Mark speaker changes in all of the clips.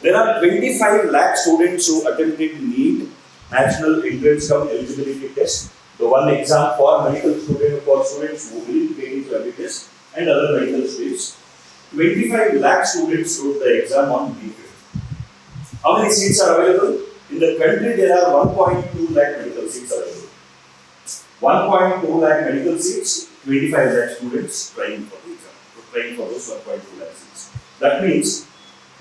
Speaker 1: There are 25 lakh students who attempted NEET, National Entrance Cum Eligibility Test, the one exam for medical students, for students who will get into MBBS and other medical streams. 25 lakh students wrote the exam on May 5th. How many seats are available? In the country, there are 1.2 lakh medical seats available. 1.2 lakh medical seats, 25 lakh students trying for the exam, trying for those 1.2 lakh seats. That means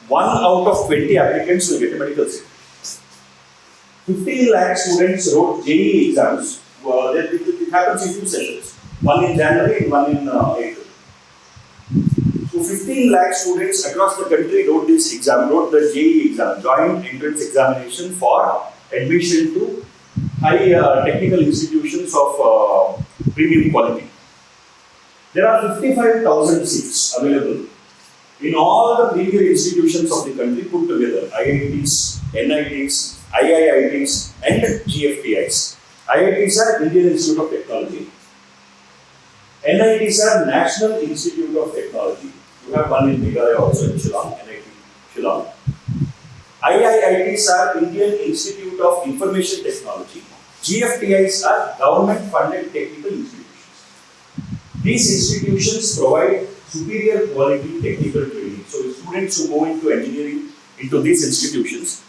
Speaker 1: 1 out of 20 applicants will get a medical seat. 15 lakh students wrote JEE exams. It happens in 2 sessions, one in January and one in April. So 15 lakh students across the country wrote this exam, wrote the JEE exam, Joint Entrance Examination for admission to high technical institutions of premium quality. There are 55,000 seats available in all the premier institutions of the country put together, IITs, NITs, IIITs and GFTIs. IITs are Indian Institute of Technology. NITs are National Institute of Technology. You have one in Meghalaya also in Shillong, NIT Shillong. IIITs are Indian Institute of Information Technology. GFTIs are government funded technical institutions. These institutions provide superior quality technical training. So the students who go into engineering into these institutions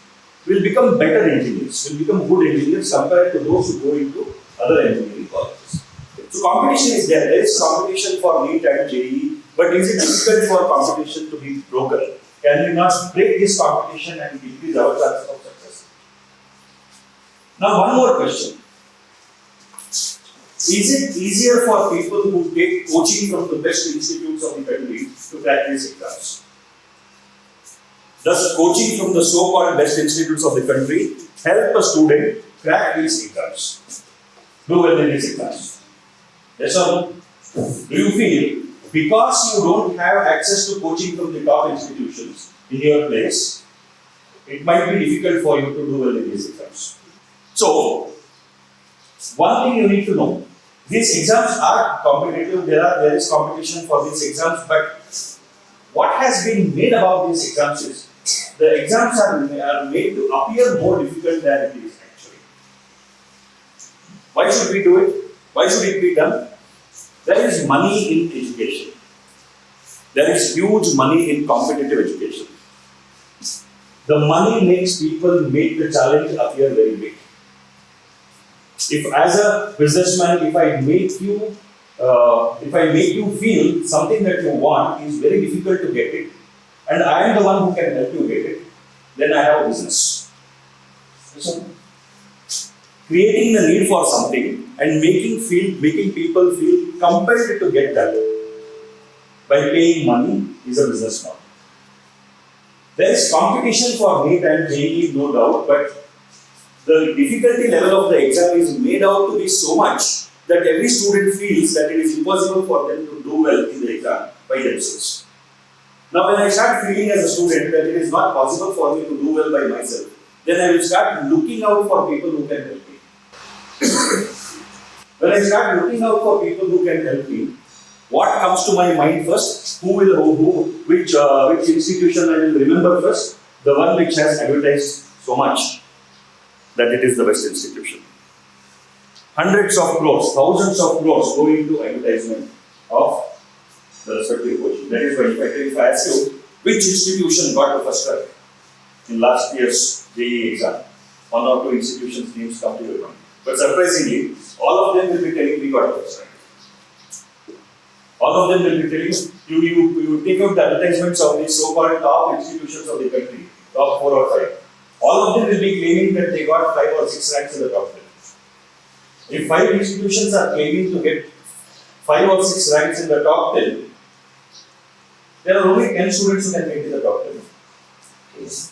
Speaker 1: will become better engineers, will become good engineers compared to those who go into other engineering colleges. So competition is there. There is competition for NEET and JEE, but is it difficult for competition to be broken? Can we not break this competition and increase our chances of success? Now one more question. Is it easier for people who take coaching from the best institutes of the country to crack these exams? Does coaching from the so-called best institutes of the country help a student crack these exams? Do well in these exams? Yes or no? Do you feel because you don't have access to coaching from the top institutions in your place, it might be difficult for you to do well in these exams? So, one thing you need to know, these exams are competitive, there is competition for these exams, but what has been made about these exams is, the exams are made to appear more difficult than it is actually. Why should we do it? Why should it be done? There is money in education. There is huge money in competitive education. The money makes people make the challenge appear very big. If as a businessman, if I make you feel something that you want is very difficult to get it, and I am the one who can help you get it, then I have a business. So, creating the need for something and making people feel compelled to get that by paying money is a business model. There is competition for NEET and JEE, no doubt, but the difficulty level of the exam is made out to be so much that every student feels that it is impossible for them to do well in the exam by themselves. Now, when I start feeling as a student that it is not possible for me to do well by myself, then I will start looking out for people who can help me. When I start looking out for people who can help me, what comes to my mind first? Which institution I will remember first? The one which has advertised so much that it is the best institution. Hundreds of crores, thousands of crores go into advertisement of the respective coaching. That is why if I ask you, which institution got the first rank in last year's JEE exam? 1 or 2 institutions' names come to your mind. But surprisingly, all of them will be telling we got the first rank. All of them will be telling you take out the advertisements of these so-called top institutions of the country, top 4 or 5. All of them will be claiming that they got 5 or 6 ranks in the top 10. If 5 institutions are claiming to get 5 or 6 ranks in the top 10, there are only 10 students who can make in the top 10.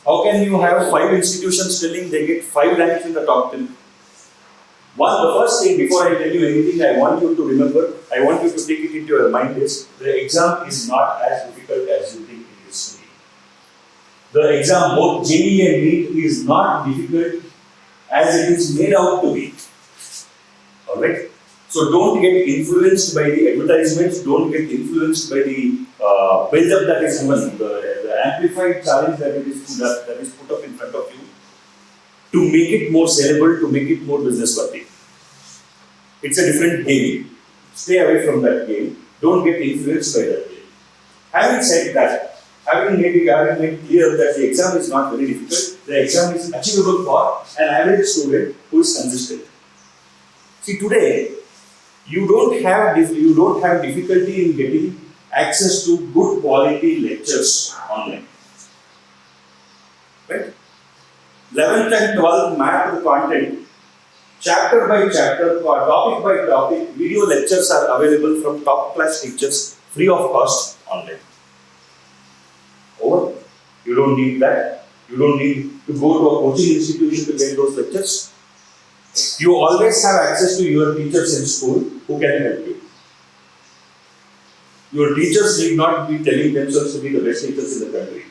Speaker 1: How can you have 5 institutions telling they get 5 ranks in the top 10? The first thing before I tell you anything, I want you to remember, I want you to take it into your mind is, the exam is not as difficult as you think it is to be. The exam, both JEE and NEET, is not difficult as it is made out to be. Alright? So don't get influenced by the advertisements, don't get influenced by the build-up that is given, the amplified challenge that is put up in front of you to make it more sellable, to make it more business worthy. It's a different game. Stay away from that game. Don't get influenced by that game. Having said that, having made clear that the exam is not very difficult, the exam is achievable for an average student who is consistent. See, today you don't have difficulty in getting access to good quality lectures online. Right? 11th and 12th mapped content, chapter by chapter, topic by topic, video lectures are available from top class teachers free of cost online. Over. You don't need that. You don't need to go to a coaching institution to get those lectures. You always have access to your teachers in school who can help you. Your teachers need not be telling themselves to be the best teachers in the country.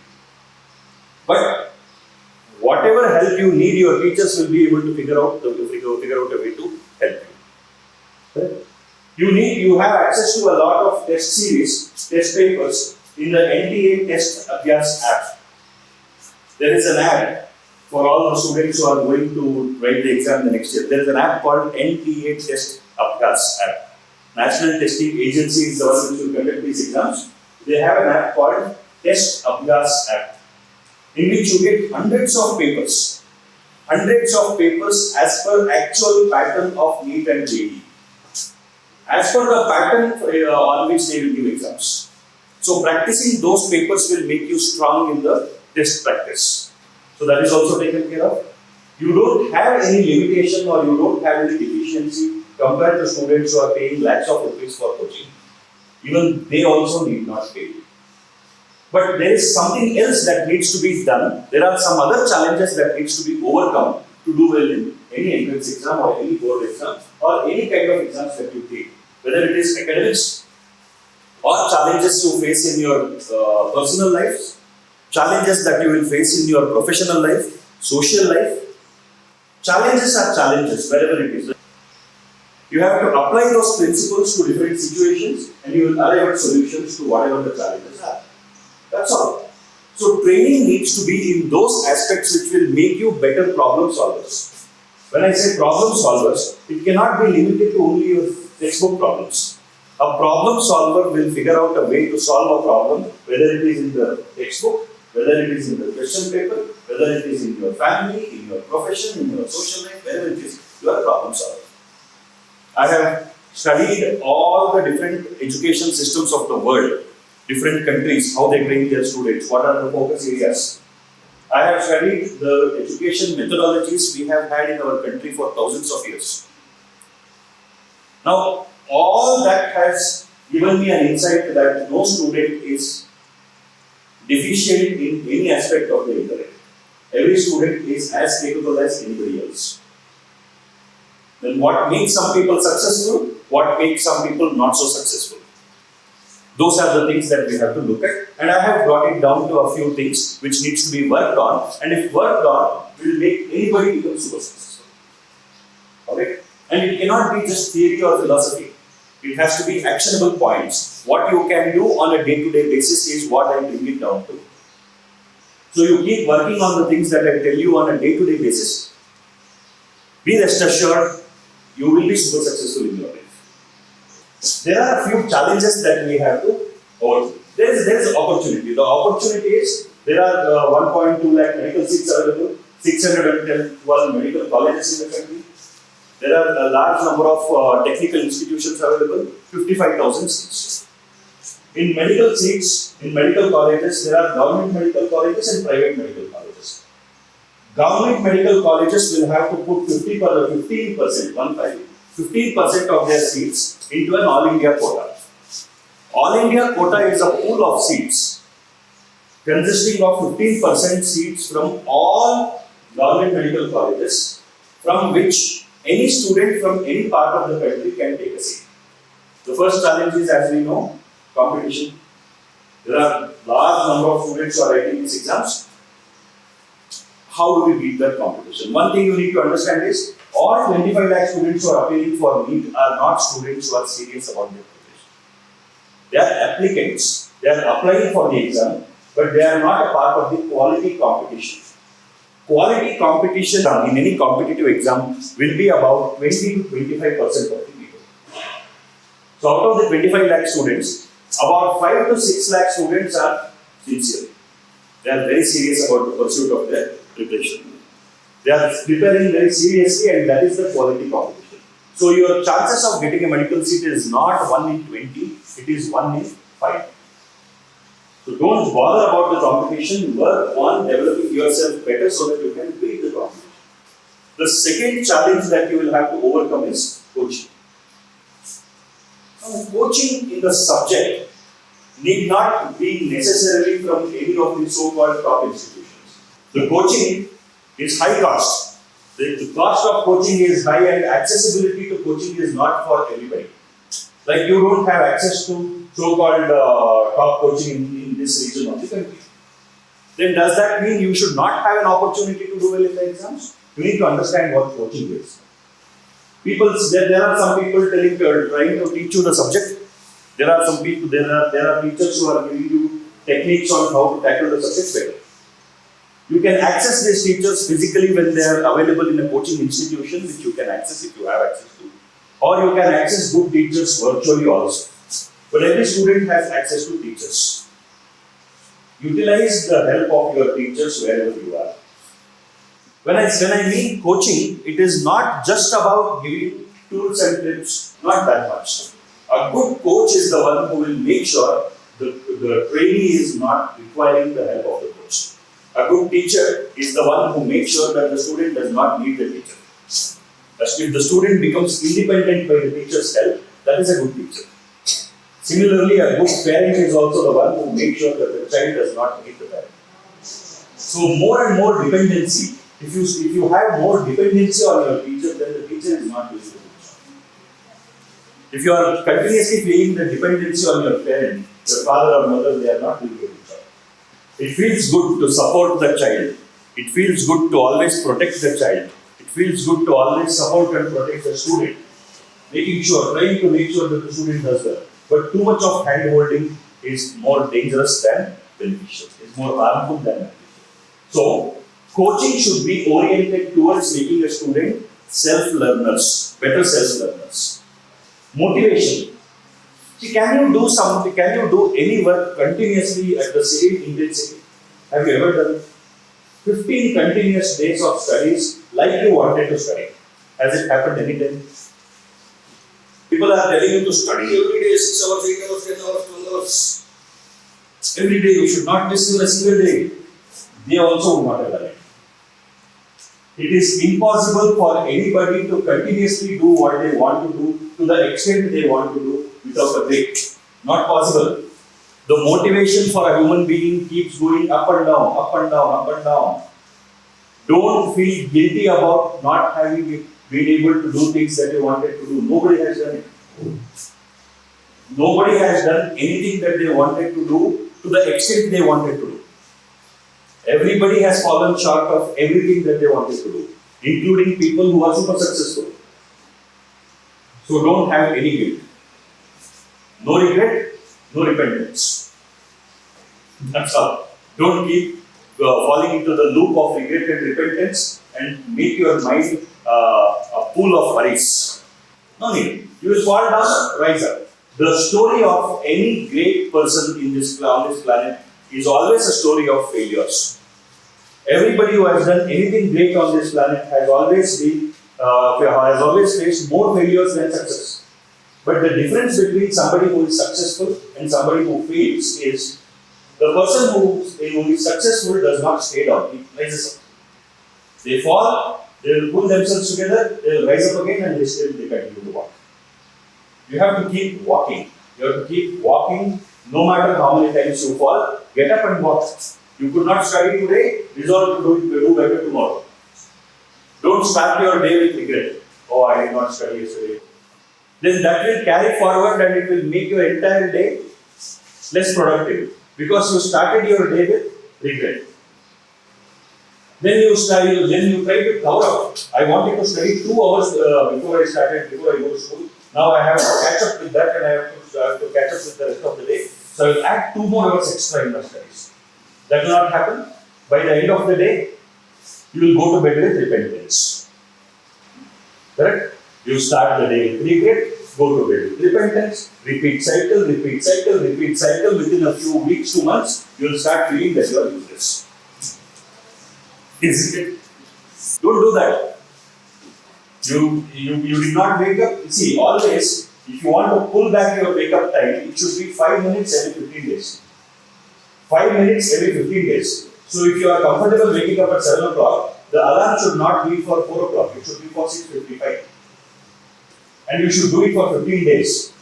Speaker 1: But whatever help you need, your teachers will be able to figure out a way to help you. Right? You have access to a lot of test series, test papers in the NTA Test Abhyas app. There is an app for all the students who are going to write the exam the next year. There is an app called NTA Test Abhyas app. National Testing Agency is the one which will conduct these exams. They have an app called Test Abhyas app, in which you get hundreds of papers as per actual pattern of NEET and JEE, as per the pattern on which they will give exams. So practicing those papers will make you strong in the test practice. So that is also taken care of. You don't have any limitation or you don't have any deficiency compared to students who are paying lakhs of rupees for coaching. Even they also need not pay. But there is something else that needs to be done. There are some other challenges that needs to be overcome to do well in any entrance exam or any board exam or any kind of exams that you take. Whether it is academics or challenges you face in your personal life, challenges that you will face in your professional life, social life. Challenges are challenges wherever it is. You have to apply those principles to different situations and you will arrive at solutions to whatever the challenges are. That's all. So training needs to be in those aspects which will make you better problem solvers. When I say problem solvers, it cannot be limited to only your textbook problems. A problem solver will figure out a way to solve a problem, whether it is in the textbook, whether it is in the question paper, whether it is in your family, in your profession, in your social life, wherever it is, you are a problem solver. I have studied all the different education systems of the world, different countries, how they train their students, what are the focus areas. I have studied the education methodologies we have had in our country for thousands of years. Now, all that has given me an insight that no student is deficient in any aspect of the intellect. Every student is as capable as anybody else. Then what makes some people successful? What makes some people not so successful? Those are the things that we have to look at. And I have brought it down to a few things which needs to be worked on. And if worked on, will make anybody become super successful. Okay? And it cannot be just theory or philosophy. It has to be actionable points. What you can do on a day-to-day basis is what I bring it down to. So you keep working on the things that I tell you on a day-to-day basis. Be rest assured, you will be super successful in your life. There are a few challenges that we have to overcome. There is opportunity. The opportunity is there are 1.2 lakh medical seats available, 612 medical colleges in the country. There are a large number of technical institutions available, 55,000 seats. In medical seats, in medical colleges, there are government medical colleges and private medical colleges. Government medical colleges will have to put 15% of their seats into an All India quota. All India quota is a pool of seats consisting of 15% seats from all government medical colleges, from which any student from any part of the country can take a seat. The first challenge is, as we know, competition. There are large number of students who are writing these exams. How do we beat that competition? One thing you need to understand is, all 25 lakh students who are appearing for NEET are not students who are serious about their preparation. They are applicants. They are applying for the exam. but they are not a part of the quality competition. Quality competition in any competitive exam will be about 20 to 25% of the people. So out of the 25 lakh students, about 5 to 6 lakh students are sincere. They are very serious about the pursuit of their preparation. They are preparing very seriously, and that is the quality competition. So your chances of getting a medical seat is not 1 in 20, it is 1 in 5. So don't bother about the competition, work on developing yourself better so that you can beat the competition. The second challenge that you will have to overcome is coaching. Now, coaching in the subject need not be necessarily from any of the so-called top institutions. The coaching is high cost. The cost of coaching is high, and accessibility to coaching is not for everybody. Like you don't have access to so-called top coaching in this region of the country. Then does that mean you should not have an opportunity to do well in the exams? You need to understand what coaching is. There are some people trying to teach you the subject. There are some people, there are teachers who are giving you techniques on how to tackle the subject better. You can access these teachers physically when they are available in a coaching institution, which you can access if you have access to. Or you can access good teachers virtually also. But every student has access to teachers. Utilize the help of your teachers wherever you are. When I mean coaching, it is not just about giving tools and tips, not that much. A good coach is the one who will make sure the trainee is not requiring the help of the coach. A good teacher is the one who makes sure that the student does not need the teacher. If the student becomes independent by the teacher's help, that is a good teacher. Similarly, a good parent is also the one who makes sure that the child does not need the parent. So more and more dependency. If you have more dependency on your teacher, then the teacher is not doing the good job. If you are continuously feeling the dependency on your parent, your father or mother, they are not doing a good job. It feels good to support the child. It feels good to always protect the child. It feels good to always support and protect the student. Trying to make sure that the student does well. But too much of hand holding is more dangerous than beneficial. It's more harmful than beneficial. So, coaching should be oriented towards making a student self-learners, better self-learners. Motivation. See, can you do any work continuously at the same intensity? Have you ever done 15 continuous days of studies like you wanted to study? Has it happened any time? People are telling you to study every day, 6 hours, 8 hours, 10 hours, 12 hours. Every day, you should not miss even a single day. They also will not allow it. It is impossible for anybody to continuously do what they want to do to the extent they want to do without a break. Not possible. The motivation for a human being keeps going up and down, up and down, up and down. Don't feel guilty about not having been able to do things that you wanted to do. Nobody has done it. Nobody has done anything that they wanted to do to the extent they wanted to do. Everybody has fallen short of everything that they wanted to do, including people who are super successful. So don't have any guilt. No regret, no repentance. That's all. Don't keep falling into the loop of regret and repentance and make your mind a pool of worries. No need. You will fall down, rise up. The story of any great person on this planet is always a story of failures. Everybody who has done anything great on this planet has always faced more failures than success. But the difference between somebody who is successful and somebody who fails is the person who is successful does not stay down, he rises up. They fall, they will pull themselves together, they will rise up again, and they continue to walk. You have to keep walking. You have to keep walking no matter how many times you fall. Get up and walk. You could not study today, resolve to do better tomorrow. Don't start your day with regret. Oh, I did not study yesterday. Then that will carry forward and it will make your entire day less productive because you started your day with regret. Then you try to cover up. I wanted to study 2 hours before I go to school. Now I have to catch up with that and I have to catch up with the rest of the day. So I will add 2 more hours extra in my studies. That will not happen. By the end of the day, you will go to bed with repentance. Correct? You start the day with regret, go to bed with repentance, repeat cycle, repeat cycle, repeat cycle. Within a few weeks to months, you will start feeling that you are useless. Isn't it? Don't do that. You did not wake up. See, always, if you want to pull back your wake up time, it should be 5 minutes every 15 days. 5 minutes every 15 days. So if you are comfortable waking up at 7 o'clock, the alarm should not be for 4 o'clock. It should be for 6:55. And you should do it for 15 days.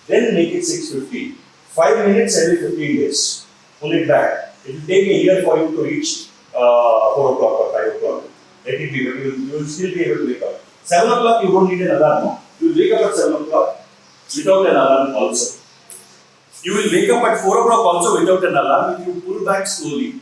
Speaker 1: Then make it 6:50. 5 minutes every 15 days. Pull it back. It will take a year for you to reach 4 o'clock or 5 o'clock. Let it be, but you will still be able to wake up. 7 o'clock, you don't need an alarm. No? You will wake up at 7 o'clock without an alarm also. You will wake up at 4 o'clock also without an alarm if you pull back slowly.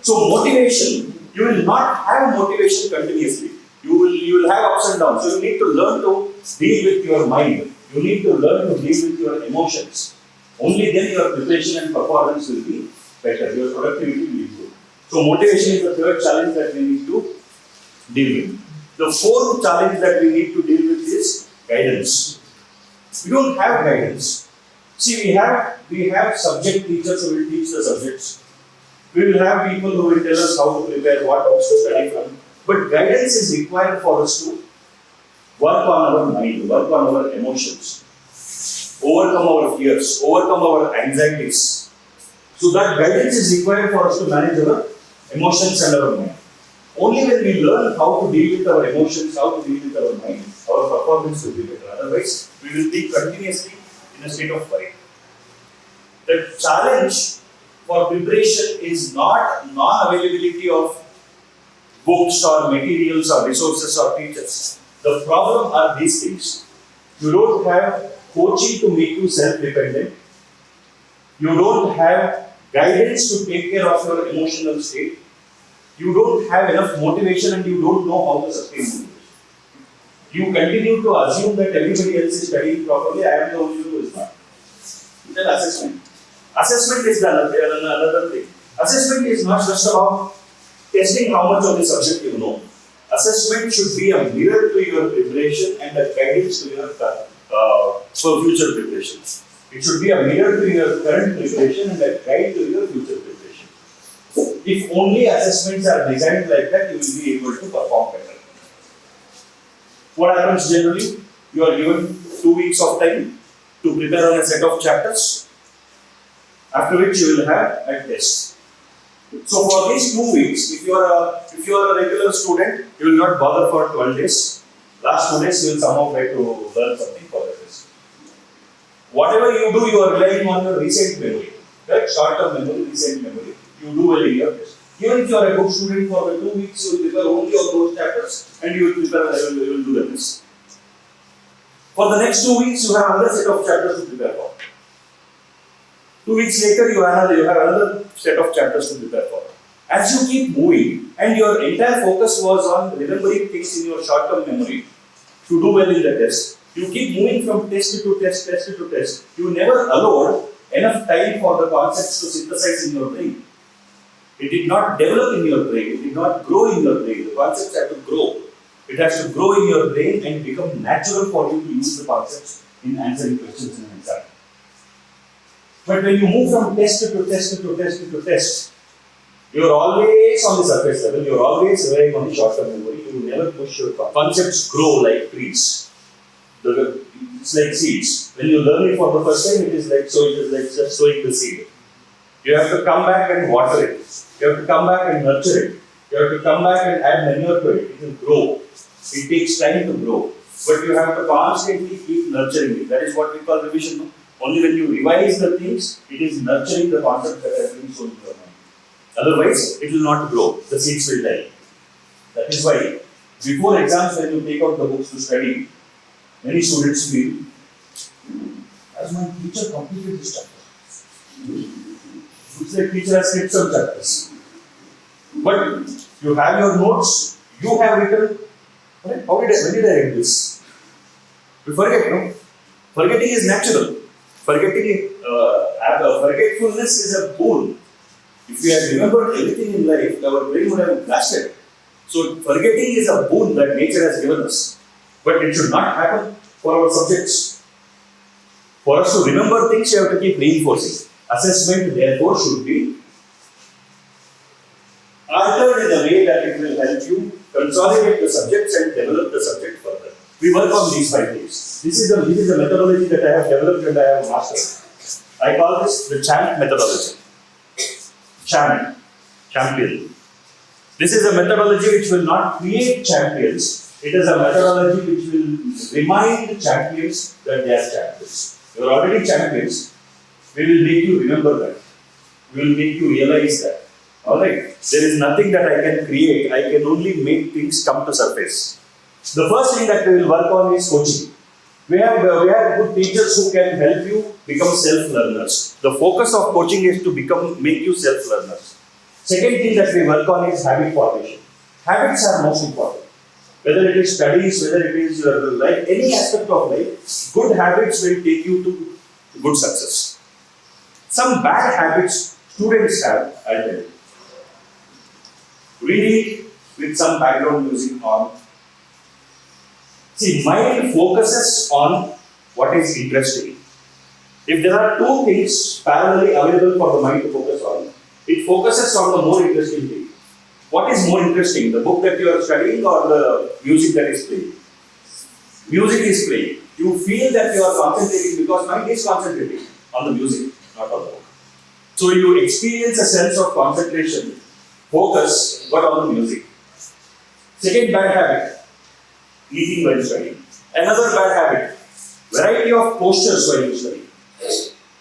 Speaker 1: So motivation, you will not have motivation continuously. You will have ups and downs. So you need to learn to deal with your mind. You need to learn to deal with your emotions. Only then your preparation and performance will be better. Your productivity will improve. So motivation is the third challenge that we need to deal with. The fourth challenge that we need to deal with is guidance. We don't have guidance. See, we have subject teachers who will teach the subjects. We will have people who will tell us how to prepare, what books to study from. But guidance is required for us to work on our mind, work on our emotions, overcome our fears, overcome our anxieties. So that guidance is required for us to manage our emotions and our mind. Only when we learn how to deal with our emotions, how to deal with our mind, our performance will be better. Otherwise, we will be continuously in a state of worry. The challenge for preparation is not non-availability of books or materials or resources or teachers. The problem are these things. You don't have coaching to make you self-dependent. You don't have guidance to take care of your emotional state. You don't have enough motivation and you don't know how to sustain motivation. You continue to assume that everybody else is studying properly, I am the only one who is not. It's an assessment. Assessment is another thing. Assessment is not just about testing how much of the subject you know. Assessment should be a mirror to your preparation and a guidance to your for future preparation. It should be a mirror to your current preparation and a guide to your future preparation. If only assessments are designed like that, you will be able to perform better. What happens generally? You are given 2 weeks of time to prepare on a set of chapters, after which you will have a test. So for these 2 weeks, if you are a regular student, you will not bother for 12 days. Last 2 days, you will somehow try to learn something for the test. Whatever you do, you are relying on your recent memory, right? Short-term memory, recent memory. You do well in your test. Even if you are a good student for the 2 weeks, you will prepare only on those chapters and you will do the test. For the next 2 weeks, you have another set of chapters to prepare for. 2 weeks later, you have another set of chapters to prepare for. As you keep moving, and your entire focus was on remembering things in your short-term memory to do well in the test, you keep moving from test to test, test to test. You never allowed enough time for the concepts to synthesize in your brain. It did not develop in your brain. It did not grow in your brain. The concepts have to grow. It has to grow in your brain and become natural for you to use the concepts in answering questions in an exam. But when you move from test to test to test to test, you are always on the surface level. You are always relying on the short-term memory. You will never push your concepts grow like trees. It's like seeds. When you learn it for the first time, it is like just sowing the seed. You have to come back and water it. You have to come back and nurture it. You have to come back and add manure to it. It will grow. It takes time to grow. But you have to constantly keep nurturing it. That is what we call revision. No? Only when you revise the things, it is nurturing the concept that has been sown in your mind. Otherwise, it will not grow. The seeds will die. That is why, before exams, when you take out the books to study, many students feel, as my teacher completed this chapter. Looks like teacher has skipped some chapters. But you have your notes, you have written, when did I write this? We forget, no? Forgetting is natural. Forgetfulness is a boon. If we had remembered everything in life, our brain would have blasted. So forgetting is a boon that nature has given us. But it should not happen for our subjects. For us to remember things, you have to keep reinforcing. Assessment, therefore, should be altered in a way that it will help you consolidate the subjects and develop the subject further. We work on these 5 things. This is the methodology that I have developed and I have mastered. I call this the champ methodology. Champion. This is a methodology which will not create champions. It is a methodology which will remind champions that they are champions. You are already champions. We will make you remember that. We will make you realize that. Alright? There is nothing that I can create. I can only make things come to surface. The first thing that we will work on is coaching. We have good teachers who can help you become self-learners. The focus of coaching is to make you self-learners. Second thing that we work on is habit formation. Habits are most important. Whether it is studies, whether it is your life, any aspect of life, good habits will take you to good success. Some bad habits students have, I'll tell you. Reading with some background music on. See, mind focuses on what is interesting. If there are 2 things parallelly available for the mind to focus on, it focuses on the more interesting thing. What is more interesting, the book that you are studying or the music that is playing? Music is playing. You feel that you are concentrating because mind is concentrating on the music, not on the book. So you experience a sense of concentration, focus, but on the music. Second bad habit, eating while studying. Another bad habit, variety of postures while you study.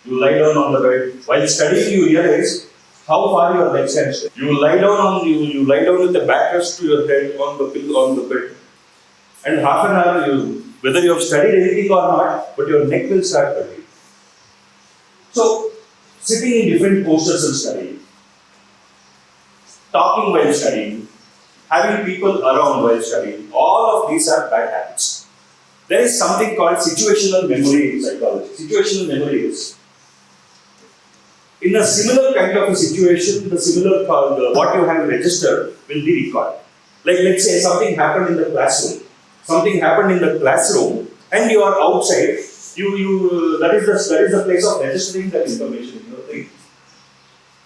Speaker 1: You lie down on the bed. While studying, you realize how far your legs can stretch. You lie down with the backrest to your head on the bed, and half an hour whether you have studied anything or not, but your neck will start hurting. So, sitting in different postures and studying, talking while studying, having people around while studying, all of these are bad habits. There is something called situational memory in psychology. Situational memory is in a similar kind of a situation, what you have registered will be recalled. Like let's say something happened in the classroom. And you are outside. That is the place of registering that information in your brain.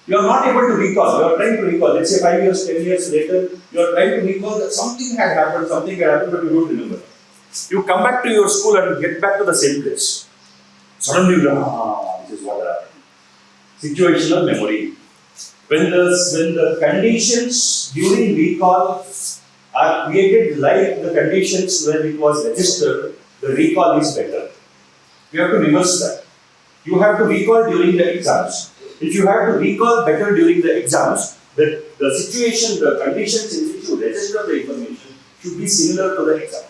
Speaker 1: You are not able to recall. You are trying to recall. Let's say 5 years, 10 years later, you are trying to recall that something had happened, but you don't remember. You come back to your school and get back to the same place. Suddenly you go, this is what happened. Situational memory. When the conditions during recall are created like the conditions when it was registered, the recall is better. You have to reverse that. You have to recall during the exams. If you have to recall better during the exams, the situation, the conditions in which you register the information should be similar to the exam.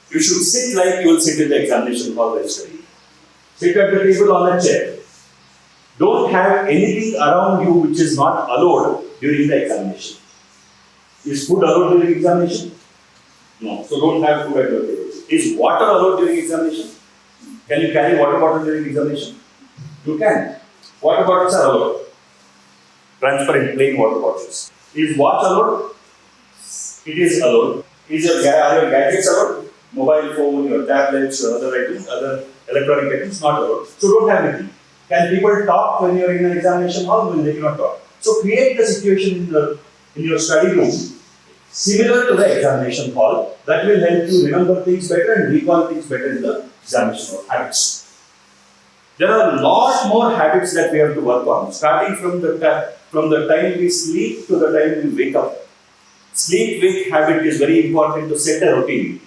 Speaker 1: You should sit like you will sit in the examination hall while studying. Sit at the table on a chair. Don't have anything around you which is not allowed during the examination. Is food allowed during examination? No. So don't have food at your table. Is water allowed during examination? Can you carry water bottle during examination? You can. Water bottles are allowed. Transparent, plain water bottles. Is watch allowed? It is allowed. Are your gadgets allowed? Mobile phone, your tablets, other items, other electronic items, not allowed. So don't have anything. Can people talk when you are in an examination hall? No, they cannot talk. So create the situation in your study room similar to the examination hall. That will help you remember things better and recall things better in the examination hall. Habits. There are a lot more habits that we have to work on, starting from the time we sleep to the time we wake up. Sleep-wake habit is very important to set a routine,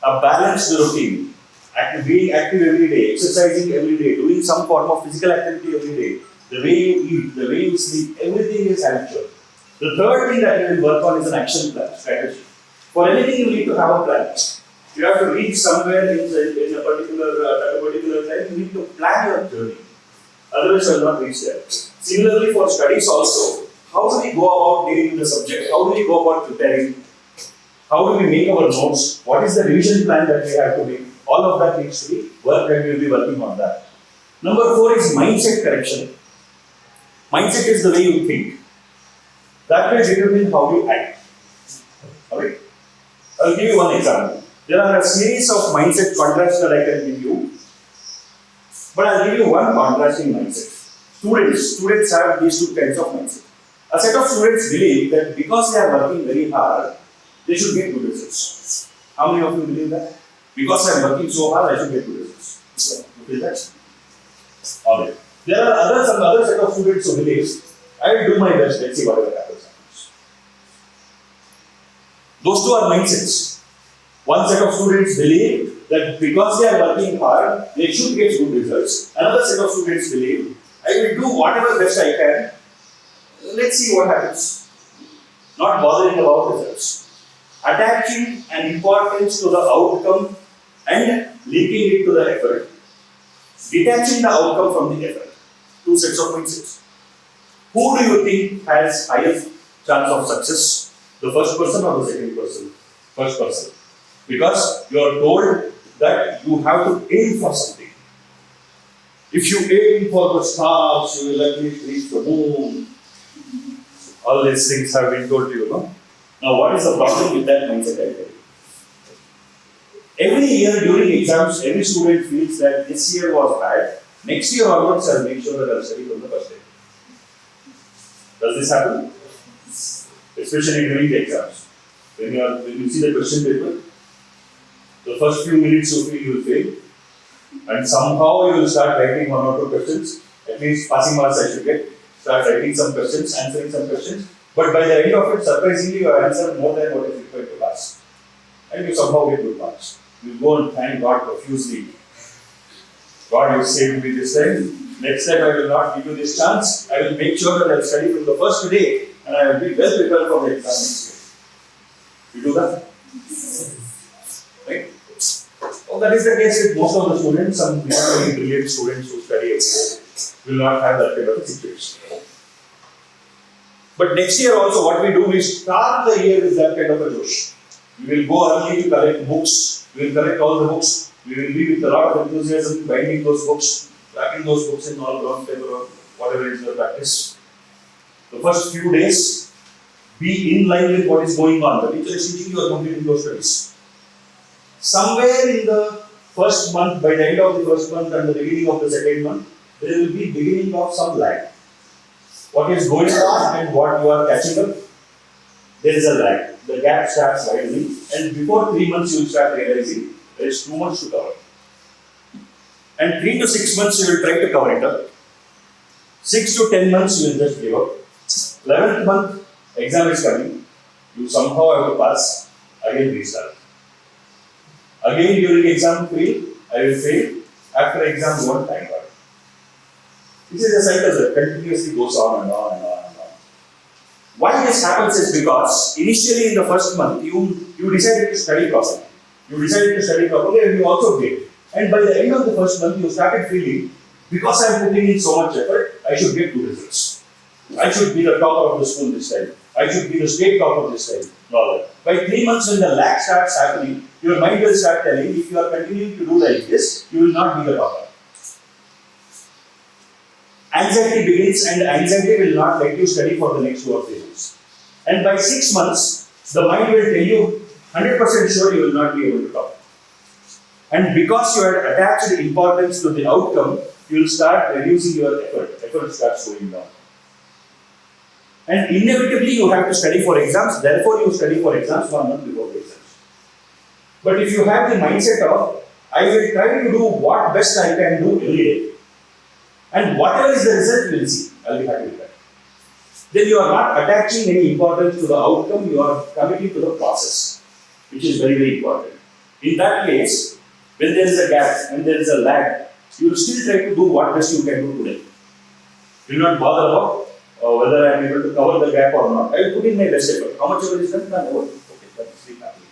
Speaker 1: a balanced routine. Being active every day, exercising every day, doing some form of physical activity every day, the way you eat, the way you sleep, everything is habitual. The third thing that we will work on is an action plan, strategy. For anything, you need to have a plan. You have to reach somewhere in a particular time, you need to plan your journey. Otherwise, you will not reach there. Similarly, for studies also, how do we go about dealing with the subject? How do we go about preparing? How do we make our notes? What is the revision plan that we have to make? All of that needs to be worked and we will be working on that. Number 4 is mindset correction. Mindset is the way you think. That will determine how you act. Alright? I'll give you one example. There are a series of mindset contrasts that I can give you. But I'll give you one contrasting mindset. Students have these two kinds of mindset. A set of students believe that because they are working very hard, they should get good results. How many of you believe that? Because I am working so hard, I should get good results. You feel that? Alright. There are some other set of students who believe, I will do my best, let's see whatever happens. Those two are mindsets. One set of students believe that because they are working hard, they should get good results. Another set of students believe, I will do whatever best I can. Let's see what happens. Not bothering about results. Attaching an importance to the outcome and linking it to the effort. Detaching the outcome from the effort. Two sets of mindsets. Who do you think has highest chance of success? The first person or the second person? First person. Because you are told that you have to aim for something. If you aim for the stars, you will at least reach the moon. All these things have been told to you, no? Now, what is the problem with that mindset? I tell you. Every year during exams, every student feels that this year was bad. Next year onwards, I will make sure that I will study from the first day. Does this happen? Especially during the exams. When you see the question paper, the first few minutes you feel you will fail, and somehow you will start writing one or two questions. At least passing marks I should get. Start writing some questions, answering some questions. But by the end of it, surprisingly, you have answered more than what is required to pass. And you somehow get good marks. You go and thank God profusely. God, you saved me this time. Next time I will not give you this chance. I will make sure that I will study from the first day and I will be well prepared for the exam next year. You do that? Right? Well, that is the case with most of the students. Some not very brilliant students who study every day will not have that kind of situation. But next year also, what we do, we start the year with that kind of a josh. We will go early to collect books. We will collect all the books. We will be with a lot of enthusiasm binding those books, wrapping those books in all brown paper or whatever is your practice. The first few days, be in line with what is going on. The teacher is teaching you, are completing those studies. Somewhere in the first month, by the end of the first month and the beginning of the second month, there will be beginning of some lag. What is going on and what you are catching up, there is a lag. The gap starts widening, and before 3 months you will start realizing there is too much to cover. And 3 to 6 months you will try to cover it up. 6 to 10 months you will just give up. 11th month, exam is coming. You somehow have to pass. Again restart. Again during exam fail, I will fail. After exam, one time. This is a cycle that continuously goes on and on and on and on. Why this happens is because initially in the first month, you decided to study properly. And you also did. And by the end of the first month, you started feeling, because I am putting in so much effort, I should get good results. I should be the topper of the school this time. I should be the state topper this time. By 3 months when the lag starts happening, your mind will start telling, if you are continuing to do like this, you will not be the topper. Anxiety begins, and anxiety will not let you study for the next 2 or 3 months. And by 6 months, the mind will tell you 100% sure you will not be able to top. And because you had attached importance to the outcome, you will start reducing your effort. Effort starts going down. And inevitably you have to study for exams, therefore you study for exams 1 month before the exams. But if you have the mindset of, I will try to do what best I can do every day. And whatever is the result, you will see. I will be happy with that. Then you are not attaching any importance to the outcome, you are committing to the process, which is very, very important. In that case, when there is a gap, when there is a lag, you will still try to do what best you can do today. You will not bother about whether I am able to cover the gap or not. I will put in my best effort. How much ever is done, done. Okay, that's really happy.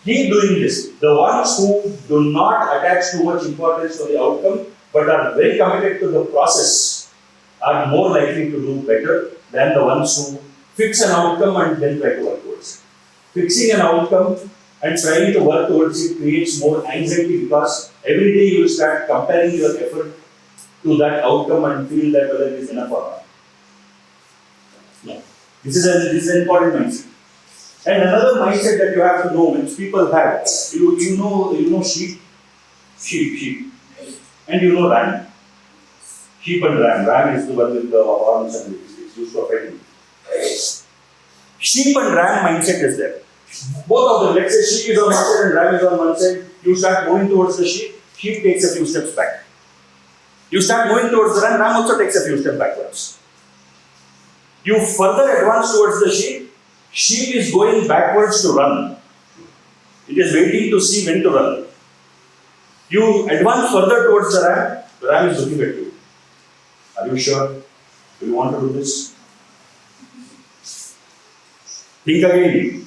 Speaker 1: Keep doing this. The ones who do not attach too much importance to the outcome, but are very committed to the process, are more likely to do better than the ones who fix an outcome and then try to work towards it. Fixing an outcome and trying to work towards it creates more anxiety because every day you will start comparing your effort to that outcome and feel that whether it is enough or not. No. This is an important mindset. And another mindset that you have to know, which people have, you know sheep, and you know ram. Sheep and ram. Ram is the one with the horns and it's used for fighting. Sheep and ram mindset is there. Both of them, let's say sheep is on one side and ram is on one side. You start moving towards the sheep takes a few steps back. You start moving towards the ram also takes a few steps backwards. You further advance towards the sheep is going backwards to run. It is waiting to see when to run. You advance further towards the ram is looking at you. Are you sure? Do you want to do this? Think again.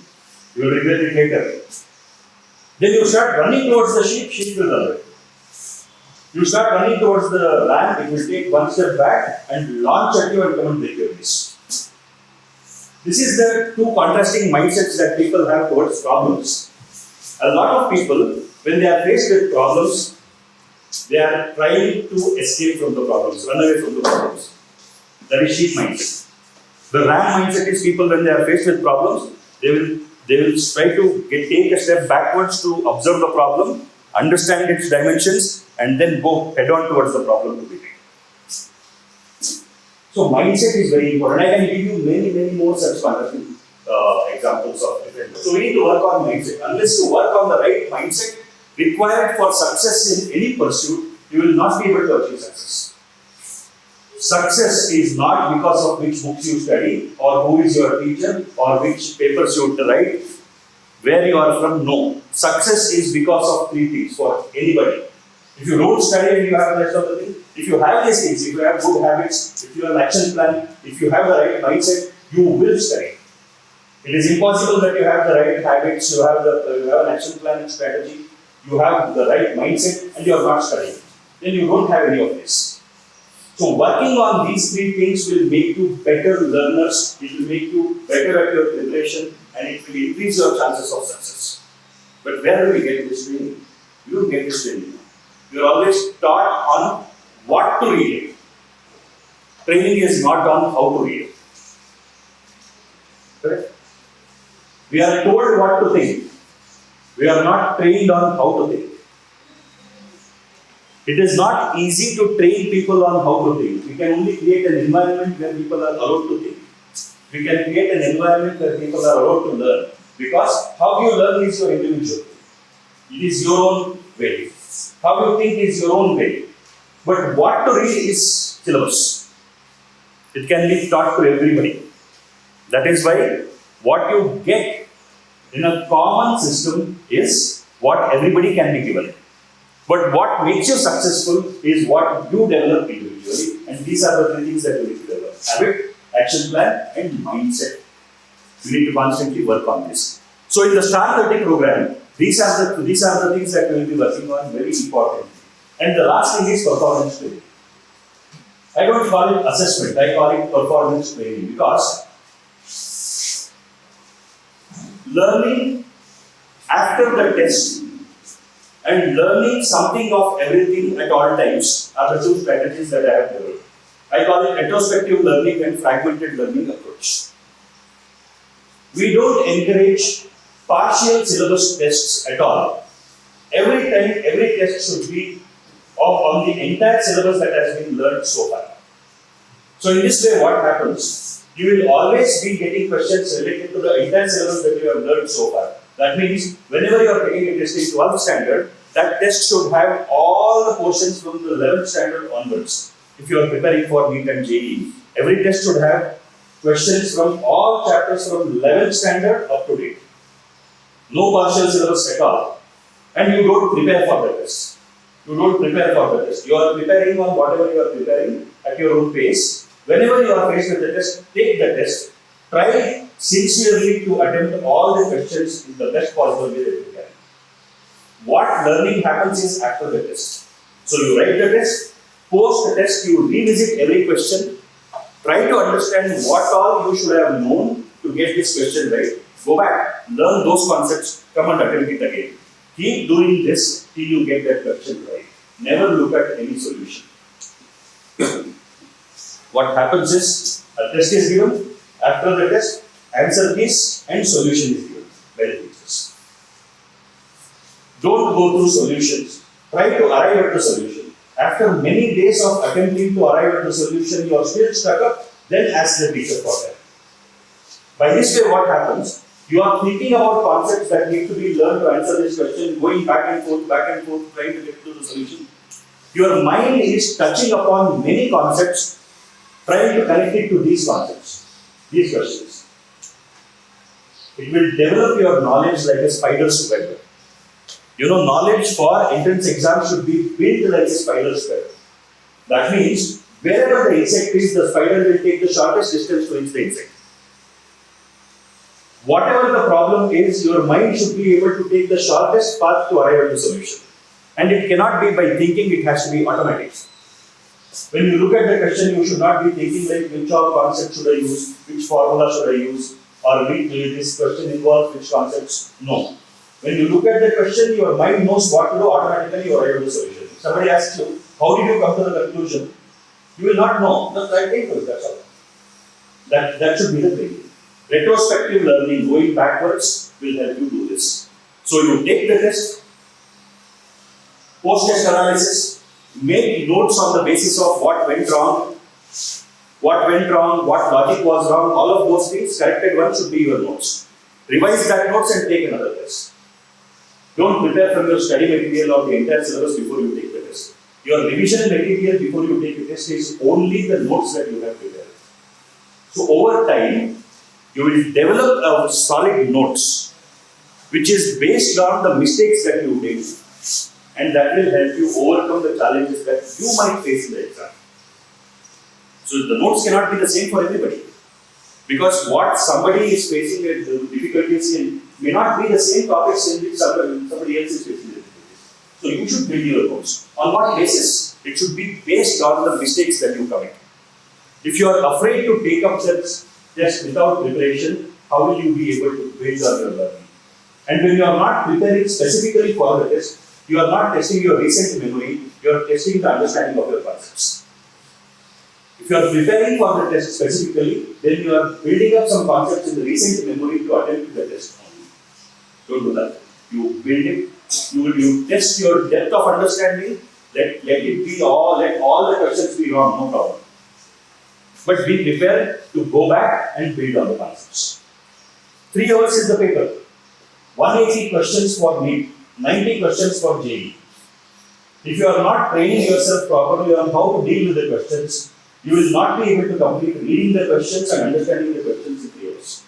Speaker 1: You will regret it later. Then you start running towards the sheep will run away. You start running towards the ram, it will take one step back and launch at you and come and break your wrist. This is the two contrasting mindsets that people have towards problems. A lot of people, when they are faced with problems, they are trying to escape from the problems, run away from the problems. That is sheep mindset. The ram mindset is people, when they are faced with problems, they will try to take a step backwards to observe the problem, understand its dimensions, and then go head on towards the problem to be taken. So mindset is very important. I can give you many more such wonderful examples of different. So we need to work on mindset. Unless you work on the right mindset required for success in any pursuit, you will not be able to achieve success. Success is not because of which books you study, or who is your teacher, or which papers you write, where you are from. No. Success is because of three things for anybody. If you don't study and you have the rest of the things, if you have these things, if you have good habits, if you have an action plan, if you have the right mindset, you will study. It is impossible that you have the right habits, you have an action plan and strategy, you have the right mindset, and you are not studying. Then you don't have any of this. So working on these three things will make you better learners, it will make you better at your preparation, and it will increase your chances of success. But where do we get this training? You don't get this training. You are always taught on what to read. Training is not on how to read. Correct? We are told what to think. We are not trained on how to think. It is not easy to train people on how to think. We can only create an environment where people are allowed to think. We can create an environment where people are allowed to learn. Because how you learn is your individual. It is your own way. How you think is your own way. But what to read is syllabus. It can be taught to everybody. That is why what you get in a common system is what everybody can be given. But what makes you successful is what you develop individually, and these are the three things that you need to develop: habit, action plan, and mindset. You need to constantly work on this. So in the Star 30 program, these are the things that we will be working on, very important. And the last thing is performance training. I don't call it assessment, I call it performance training, because learning after the test and learning something of everything at all times are the two strategies that I have developed. I call it retrospective learning and fragmented learning approach. We don't encourage partial syllabus tests at all. Every test should be on the entire syllabus that has been learned so far. So in this way, what happens? You will always be getting questions related to the entire syllabus that you have learned so far. That means whenever you are taking a test in 12th standard, that test should have all the portions from the 11th standard onwards. If you are preparing for NEET and JEE, every test should have questions from all chapters from 11th standard up to date. No partial syllabus at all. And you don't prepare for the test. You don't prepare for the test. You are preparing on whatever you are preparing at your own pace. Whenever you are faced with the test, take the test. Try sincerely to attempt all the questions in the best possible way that you can. What learning happens is after the test. So you write the test, post the test, you revisit every question, try to understand what all you should have known to get this question right. Go back, learn those concepts, come and attempt it again. Keep doing this till you get that question right. Never look at any solution. What happens is, a test is given, after the test, answer keys and solution is given by the teachers. Don't go through solutions. Try to arrive at the solution. After many days of attempting to arrive at the solution, you are still stuck up, then ask the teacher for help. By this way, what happens? You are thinking about concepts that need to be learned to answer this question, going back and forth, trying to get to the solution. Your mind is touching upon many concepts, trying to connect it to these concepts, these questions. It will develop your knowledge like a spider's web. You know, knowledge for entrance exam should be built like a spider's web. That means, wherever the insect is, the spider will take the shortest distance to reach the insect. Whatever the problem is, your mind should be able to take the shortest path to arrive at the solution. And it cannot be by thinking, it has to be automatic. When you look at the question, you should not be thinking like which all concept should I use, which formula should I use, or which this question involves which concepts. No. When you look at the question, your mind knows what to do, automatically you arrive at the solution. If somebody asks you, how did you come to the conclusion? You will not know. Just try to think of it, that's all. That should be the thing. Retrospective learning, going backwards, will help you do this. So you take the test, post-test analysis, make notes on the basis of what went wrong, what logic was wrong, all of those things, corrected one should be your notes. Revise that notes and take another test. Don't prepare from your study material or the entire syllabus before you take the test. Your revision material before you take the test is only the notes that you have prepared. So over time, you will develop a solid notes, which is based on the mistakes that you did, and that will help you overcome the challenges that you might face in the exam. So the notes cannot be the same for everybody, because what somebody is facing difficulties in may not be the same topics in which somebody else is facing difficulties. So you should build your notes. On what basis? It should be based on the mistakes that you commit. If you are afraid to take up that test without preparation, how will you be able to build on your learning? And when you are not preparing specifically for the test, you are not testing your recent memory, you are testing the understanding of your concepts. If you are preparing for the test specifically, then you are building up some concepts in the recent memory to attempt the test only. Don't do that. You build it, you test your depth of understanding, let all the questions be wrong, no problem. But be prepared to go back and build on the concepts. 3 hours is the paper. 180 questions for NEET, 90 questions for JEE. If you are not training yourself properly on how to deal with the questions, you will not be able to complete reading the questions and understanding the questions in 3 hours.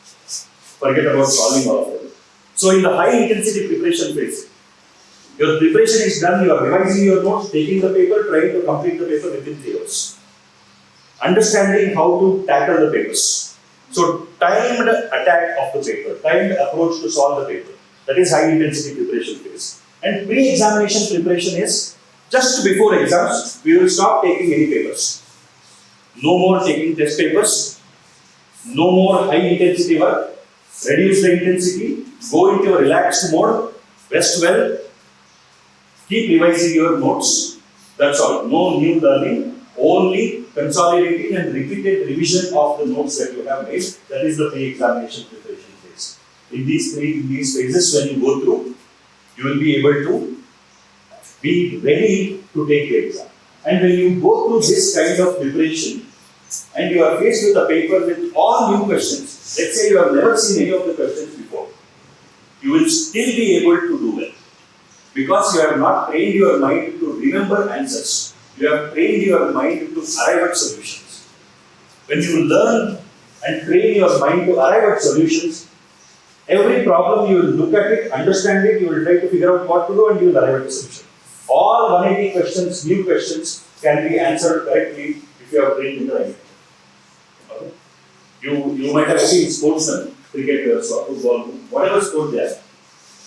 Speaker 1: Forget about solving all of them. So in the high intensity preparation phase, your preparation is done, you are revising your notes, taking the paper, trying to complete the paper within 3 hours. Understanding how to tackle the papers. So timed attack of the paper, timed approach to solve the paper. That is high intensity preparation phase. And pre-examination preparation is just before exams, we will stop taking any papers. No more taking test papers, no more high intensity work, reduce the intensity, go into a relaxed mode, rest well, keep revising your notes. That's all. No new learning, only consolidating and repeated revision of the notes that you have made. That is the pre-examination preparation phase. In these phases, when you go through, you will be able to be ready to take the exam. And when you go through this kind of preparation, and you are faced with a paper with all new questions, let's say you have never seen any of the questions before, you will still be able to do well. Because you have not trained your mind to remember answers. You have trained your mind to arrive at solutions. When you learn and train your mind to arrive at solutions, every problem you will look at it, understand it, you will try to figure out what to do, and you will arrive at the solution. All 180 questions, new questions, can be answered correctly if you have trained in the right. Okay. You might have seen sportsmen, cricketers or football, whatever sport they are.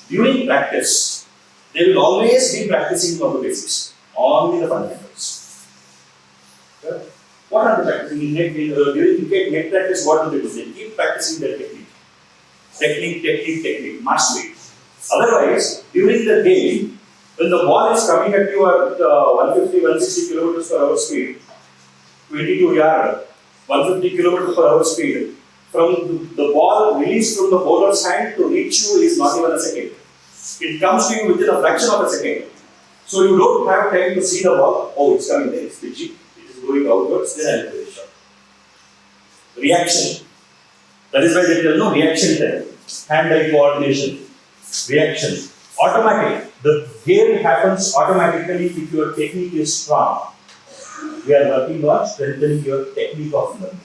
Speaker 1: During practice, they will always be practicing on the basics, only the fundamentals. Okay. What are the practicing? During cricket, net practice, what do? They keep practicing their technique. Technique, mastery. Otherwise, during the game, when the ball is coming at you at 150, 160 kilometers per hour speed, 22 yard, 150 km per hour speed. From the ball released from the bowler's hand to reach you is not even a second. It comes to you within a fraction of a second. So you don't have time to see the ball. Oh, it's coming there, it's pitching. It is going outwards, then I'll play the shot. Reaction. That is why they tell no reaction time. Hand-eye coordination. Reaction. Automatic. The game happens automatically if your technique is strong. We are working on strengthening your technique of learning.